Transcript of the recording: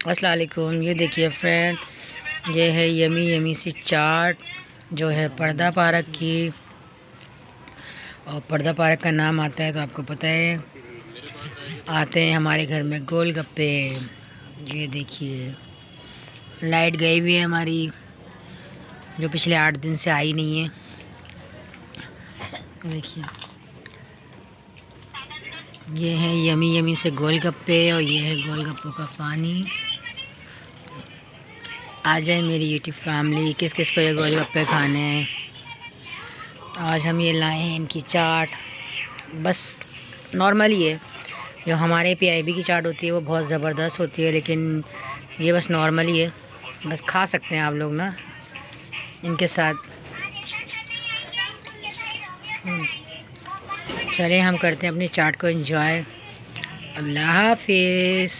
अस्सलाम वालेकुम। ये देखिए फ्रेंड, ये है यमी यमी सी चाट जो है पर्दा पार्क की। और पर्दा पार्क का नाम आता है तो आपको पता है, आते हैं हमारे घर में गोलगप्पे। ये देखिए लाइट गई हुई है हमारी, जो पिछले 8 दिन से आई नहीं है। देखिए ये है यमी यमी से गोलगप्पे और ये है गोलगप्पों का पानी। आ जाए मेरी यूट्यूब फैमिली, किस किस को ये गोलगप्पे खाने हैं। आज हम ये लाए हैं इनकी चाट। बस नॉर्मल ही है, जो हमारे पीआईबी की चाट होती है वो बहुत ज़बरदस्त होती है, लेकिन ये बस नॉर्मल ही है। बस खा सकते हैं आप लोग ना इनके साथ। चलिए हम करते हैं अपनी चाट को एंजॉय। अल्लाह हाफिज़।